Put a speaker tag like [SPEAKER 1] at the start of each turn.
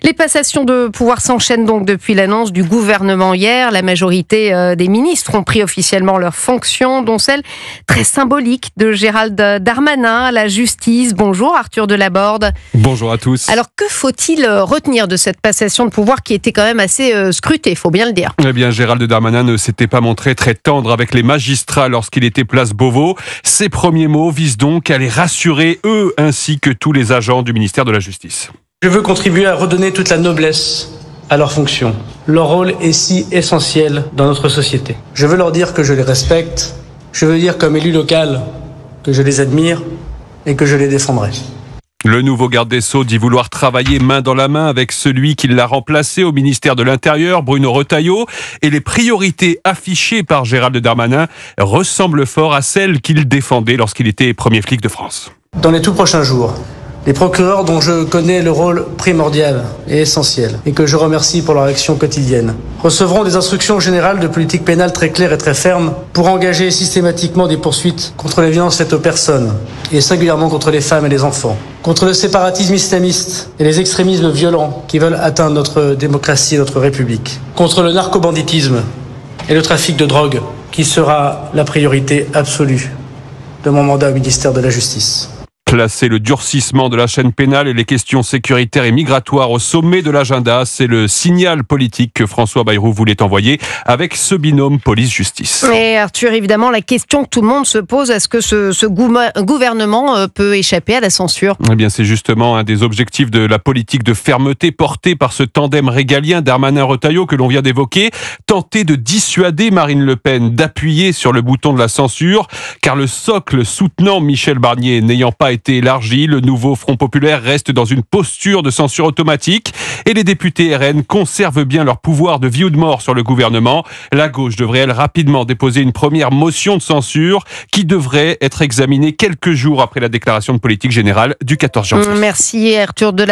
[SPEAKER 1] Les passations de pouvoir s'enchaînent donc depuis l'annonce du gouvernement hier. La majorité des ministres ont pris officiellement leurs fonctions, dont celle très symbolique de Gérald Darmanin à la justice. Bonjour Arthur Delaborde.
[SPEAKER 2] Bonjour à tous.
[SPEAKER 1] Alors que faut-il retenir de cette passation de pouvoir qui était quand même assez scrutée, il faut bien le dire?
[SPEAKER 2] Eh bien, Gérald Darmanin ne s'était pas montré très tendre avec les magistrats lorsqu'il était place Beauvau. Ses premiers mots visent donc à les rassurer, eux ainsi que tous les agents du ministère de la Justice.
[SPEAKER 3] Je veux contribuer à redonner toute la noblesse à leurs fonctions. Leur rôle est si essentiel dans notre société. Je veux leur dire que je les respecte. Je veux dire comme élu local que je les admire et que je les défendrai.
[SPEAKER 2] Le nouveau garde des Sceaux dit vouloir travailler main dans la main avec celui qui l'a remplacé au ministère de l'Intérieur, Bruno Retailleau, et les priorités affichées par Gérald Darmanin ressemblent fort à celles qu'il défendait lorsqu'il était premier flic de France.
[SPEAKER 3] Dans les tout prochains jours, les procureurs dont je connais le rôle primordial et essentiel et que je remercie pour leur action quotidienne recevront des instructions générales de politique pénale très claires et très fermes pour engager systématiquement des poursuites contre les violences faites aux personnes et singulièrement contre les femmes et les enfants, contre le séparatisme islamiste et les extrémismes violents qui veulent atteindre notre démocratie et notre République, contre le narcobanditisme et le trafic de drogue qui sera la priorité absolue de mon mandat au ministère de la Justice.
[SPEAKER 2] Placer le durcissement de la chaîne pénale et les questions sécuritaires et migratoires au sommet de l'agenda, c'est le signal politique que François Bayrou voulait envoyer avec ce binôme police-justice.
[SPEAKER 1] Et Arthur, évidemment, la question que tout le monde se pose, est-ce que ce gouvernement peut échapper à la censure?
[SPEAKER 2] Eh bien, c'est justement un des objectifs de la politique de fermeté portée par ce tandem régalien Darmanin-Retailleau que l'on vient d'évoquer. Tenter de dissuader Marine Le Pen d'appuyer sur le bouton de la censure, car le socle soutenant Michel Barnier n'ayant pas été élargi, le nouveau Front populaire reste dans une posture de censure automatique et les députés RN conservent bien leur pouvoir de vie ou de mort sur le gouvernement. La gauche devrait, elle, rapidement déposer une première motion de censure qui devrait être examinée quelques jours après la déclaration de politique générale du 14 janvier.
[SPEAKER 1] Merci Arthur Delaborde.